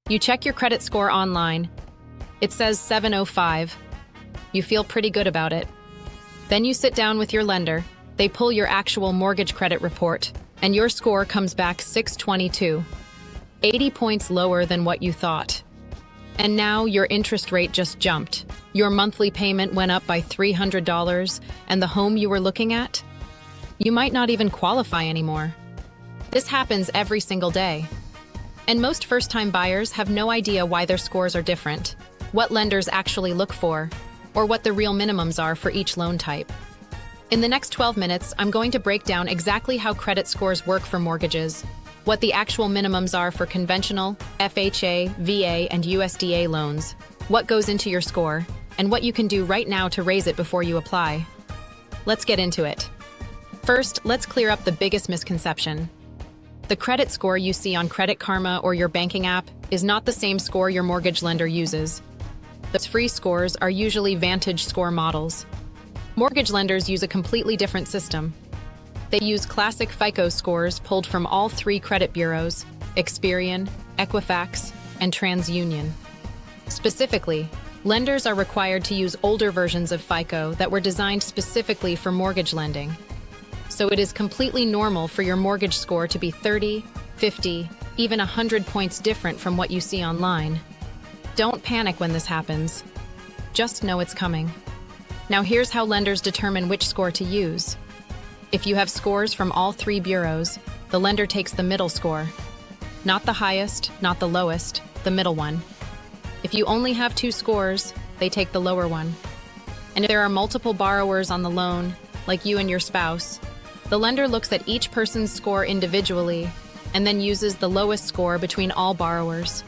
You check your credit score online. It says 705. You feel pretty good about it. Then you sit down with your lender. They pull your actual mortgage credit report, and your score comes back 622, 80 points lower than what you thought. And now your interest rate just jumped. Your monthly payment went up by $300, and the home you were looking at? You might not even qualify anymore. This happens every single day. And most first-time buyers have no idea why their scores are different, what lenders actually look for, or what the real minimums are for each loan type. In the next 12 minutes, I'm going to break down exactly how credit scores work for mortgages, what the actual minimums are for conventional, FHA, VA, and USDA loans, what goes into your score, and what you can do right now to raise it before you apply. Let's get into it. First, let's clear up the biggest misconception. The credit score you see on Credit Karma or your banking app is not the same score your mortgage lender uses. Those free scores are usually Vantage score models. Mortgage lenders use a completely different system. They use classic FICO scores pulled from all three credit bureaus, Experian, Equifax, and TransUnion. Specifically, lenders are required to use older versions of FICO that were designed specifically for mortgage lending. So it is completely normal for your mortgage score to be 30, 50, even 100 points different from what you see online. Don't panic when this happens. Just know it's coming. Now here's how lenders determine which score to use. If you have scores from all three bureaus, the lender takes the middle score. Not the highest, not the lowest, the middle one. If you only have two scores, they take the lower one. And if there are multiple borrowers on the loan, like you and your spouse, the lender looks at each person's score individually and then uses the lowest score between all borrowers.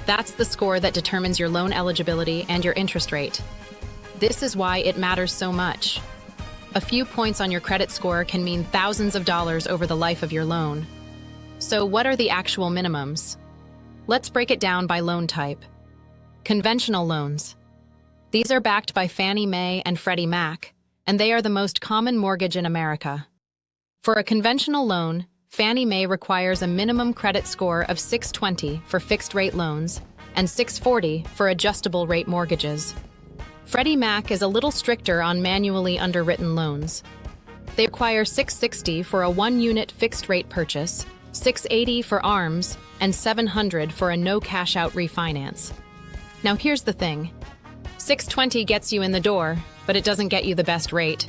That's the score that determines your loan eligibility and your interest rate. This is why it matters so much. A few points on your credit score can mean thousands of dollars over the life of your loan. So what are the actual minimums? Let's break it down by loan type. Conventional loans. These are backed by Fannie Mae and Freddie Mac, and they are the most common mortgage in America. For a conventional loan, Fannie Mae requires a minimum credit score of 620 for fixed-rate loans and 640 for adjustable-rate mortgages. Freddie Mac is a little stricter on manually underwritten loans. They require 660 for a one-unit fixed-rate purchase, 680 for ARMs, and 700 for a no-cash-out refinance. Now here's the thing. 620 gets you in the door, but it doesn't get you the best rate.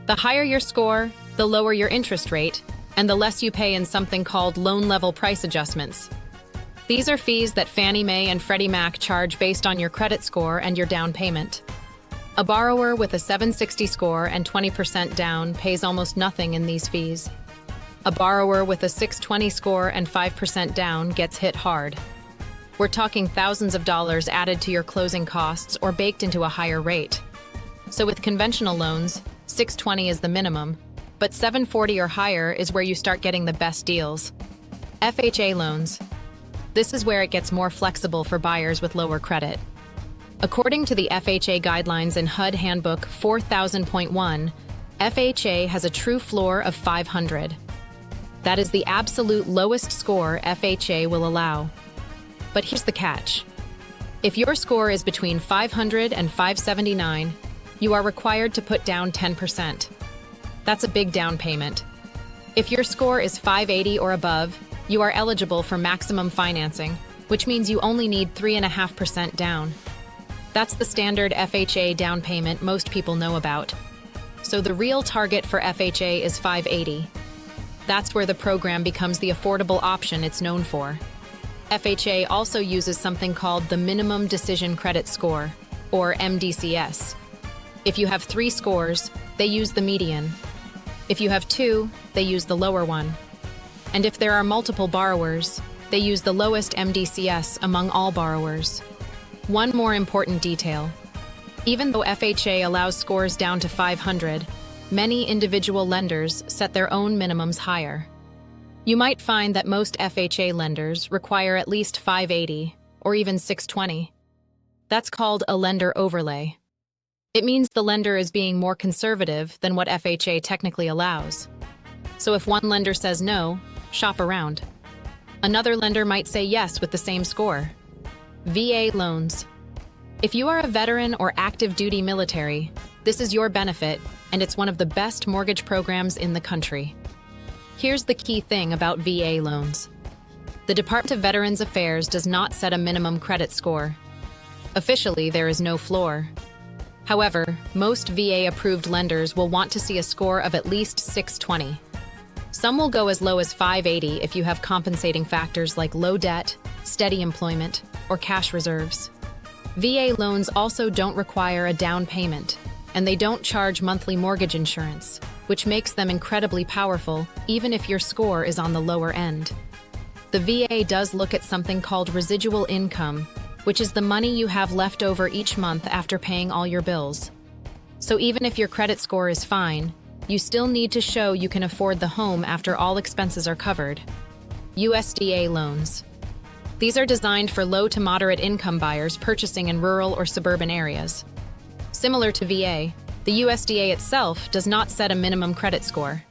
The higher your score, the lower your interest rate, and the less you pay in something called loan-level price adjustments. These are fees that Fannie Mae and Freddie Mac charge based on your credit score and your down payment. A borrower with a 760 score and 20% down pays almost nothing in these fees. A borrower with a 620 score and 5% down gets hit hard. We're talking thousands of dollars added to your closing costs or baked into a higher rate. So with conventional loans, 620 is the minimum, but 740 or higher is where you start getting the best deals. FHA loans. This is where it gets more flexible for buyers with lower credit. According to the FHA guidelines in HUD Handbook 4000.1, FHA has a true floor of 500. That is the absolute lowest score FHA will allow. But here's the catch. If your score is between 500 and 579, you are required to put down 10%. That's a big down payment. If your score is 580 or above, you are eligible for maximum financing, which means you only need 3.5% down. That's the standard FHA down payment most people know about. So the real target for FHA is 580. That's where the program becomes the affordable option it's known for. FHA also uses something called the Minimum Decision Credit Score, or MDCS. If you have 3 scores, they use the median. If you have 2, they use the lower one. And if there are multiple borrowers, they use the lowest MDCS among all borrowers. One more important detail. Even though FHA allows scores down to 500, many individual lenders set their own minimums higher. You might find that most FHA lenders require at least 580 or even 620. That's called a lender overlay. It means the lender is being more conservative than what FHA technically allows. So if one lender says no, shop around. Another lender might say yes with the same score. VA loans. If you are a veteran or active duty military, this is your benefit, and it's one of the best mortgage programs in the country. Here's the key thing about VA loans. The Department of Veterans Affairs does not set a minimum credit score. Officially, there is no floor. However, most VA-approved lenders will want to see a score of at least 620. Some will go as low as 580 if you have compensating factors like low debt, steady employment, or cash reserves. VA loans also don't require a down payment, and they don't charge monthly mortgage insurance, which makes them incredibly powerful even if your score is on the lower end. The VA does look at something called residual income, which is the money you have left over each month after paying all your bills. So even if your credit score is fine, you still need to show you can afford the home after all expenses are covered. USDA loans. These are designed for low to moderate income buyers purchasing in rural or suburban areas. Similar to VA, the USDA itself does not set a minimum credit score.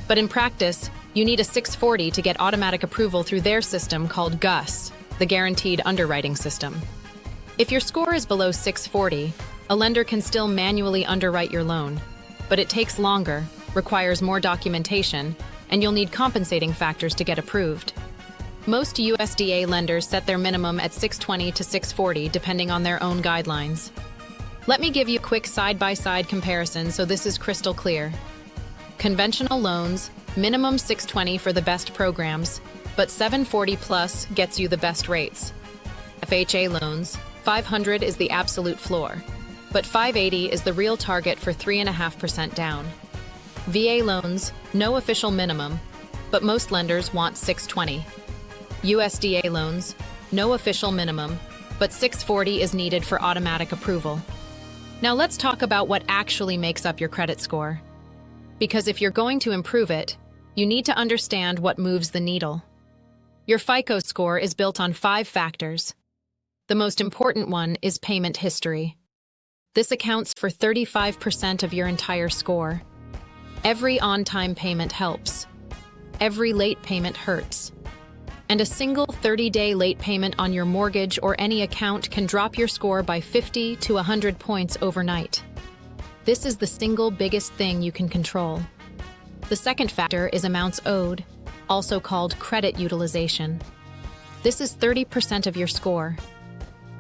But in practice, you need a 640 to get automatic approval through their system called GUS, the Guaranteed Underwriting System. If your score is below 640, a lender can still manually underwrite your loan, but it takes longer, requires more documentation, and you'll need compensating factors to get approved. Most USDA lenders set their minimum at 620 to 640 depending on their own guidelines. Let me give you a quick side-by-side comparison so this is crystal clear. Conventional loans, minimum 620 for the best programs, but 740 plus gets you the best rates. FHA loans, 500 is the absolute floor, but 580 is the real target for 3.5% down. VA loans, no official minimum, but most lenders want 620. USDA loans, no official minimum, but 640 is needed for automatic approval. Now let's talk about what actually makes up your credit score. Because if you're going to improve it, you need to understand what moves the needle. Your FICO score is built on 5 factors. The most important one is payment history. This accounts for 35% of your entire score. Every on-time payment helps. Every late payment hurts. And a single 30-day late payment on your mortgage or any account can drop your score by 50 to 100 points overnight. This is the single biggest thing you can control. The second factor is amounts owed, also called credit utilization. This is 30% of your score.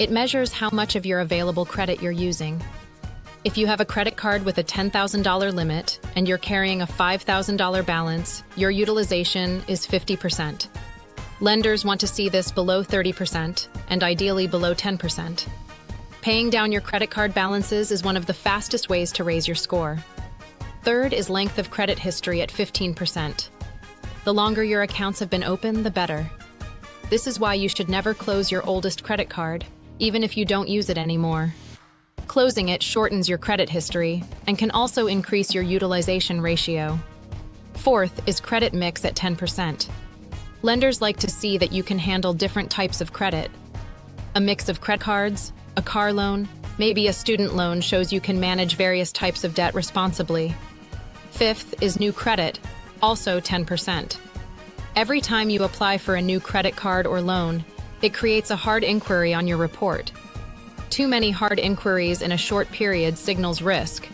It measures how much of your available credit you're using. If you have a credit card with a $10,000 limit and you're carrying a $5,000 balance, your utilization is 50%. Lenders want to see this below 30% and ideally below 10%. Paying down your credit card balances is one of the fastest ways to raise your score. Third is length of credit history at 15%. The longer your accounts have been open, the better. This is why you should never close your oldest credit card, even if you don't use it anymore. Closing it shortens your credit history and can also increase your utilization ratio. Fourth is credit mix at 10%. Lenders like to see that you can handle different types of credit. A mix of credit cards, a car loan, maybe a student loan shows you can manage various types of debt responsibly. Fifth is new credit, also 10%. Every time you apply for a new credit card or loan, it creates a hard inquiry on your report. Too many hard inquiries in a short period signals risk.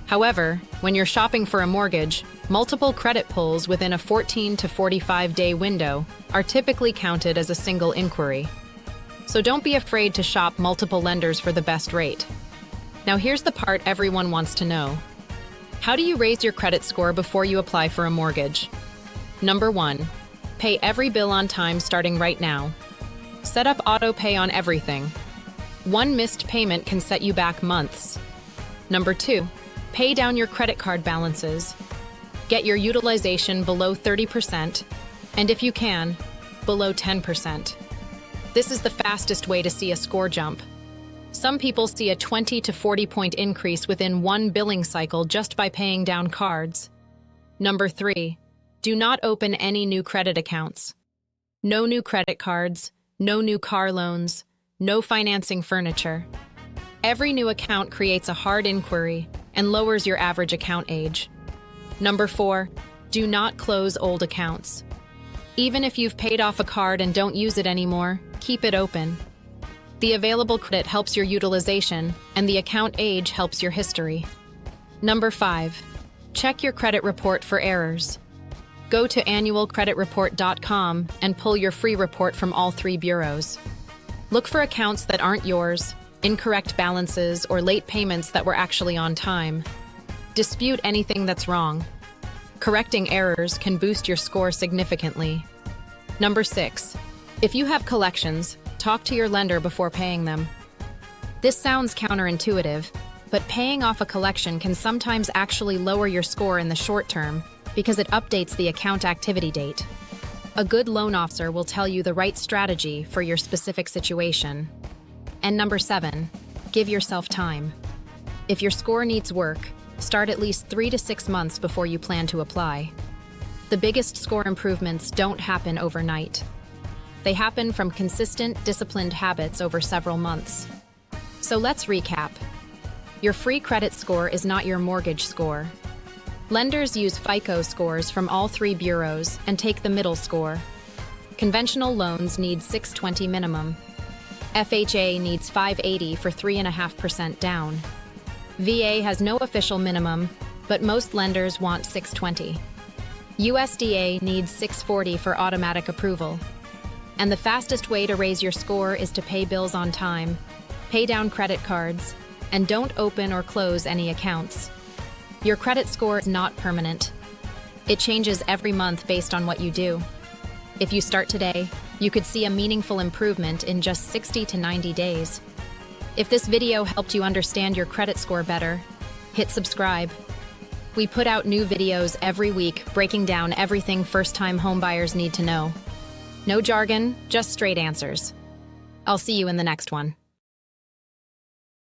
However, when you're shopping for a mortgage, multiple credit pulls within a 14 to 45-day window are typically counted as a single inquiry. So don't be afraid to shop multiple lenders for the best rate. Now here's the part everyone wants to know. How do you raise your credit score before you apply for a mortgage? Number 1, pay every bill on time starting right now. Set up auto pay on everything. One missed payment can set you back months. Number 2, pay down your credit card balances. Get your utilization below 30%, and if you can, below 10%. This is the fastest way to see a score jump. Some people see a 20 to 40 point increase within one billing cycle just by paying down cards. Number 3, do not open any new credit accounts. No new credit cards, no new car loans, no financing furniture. Every new account creates a hard inquiry and lowers your average account age. Number 4, do not close old accounts. Even if you've paid off a card and don't use it anymore, keep it open. The available credit helps your utilization, and the account age helps your history. Number 5. Check your credit report for errors. Go to annualcreditreport.com and pull your free report from all 3 bureaus. Look for accounts that aren't yours, incorrect balances, or late payments that were actually on time. Dispute anything that's wrong. Correcting errors can boost your score significantly. Number 6. If you have collections, talk to your lender before paying them. This sounds counterintuitive, but paying off a collection can sometimes actually lower your score in the short term because it updates the account activity date. A good loan officer will tell you the right strategy for your specific situation. And number 7, give yourself time. If your score needs work, start at least 3 to 6 months before you plan to apply. The biggest score improvements don't happen overnight. They happen from consistent, disciplined habits over several months. So let's recap. Your free credit score is not your mortgage score. Lenders use FICO scores from all 3 bureaus and take the middle score. Conventional loans need 620 minimum. FHA needs 580 for 3.5% down. VA has no official minimum, but most lenders want 620. USDA needs 640 for automatic approval. And the fastest way to raise your score is to pay bills on time, pay down credit cards, and don't open or close any accounts. Your credit score is not permanent. It changes every month based on what you do. If you start today, you could see a meaningful improvement in just 60 to 90 days. If this video helped you understand your credit score better, hit subscribe. We put out new videos every week breaking down everything first-time homebuyers need to know. No jargon, just straight answers. I'll see you in the next one.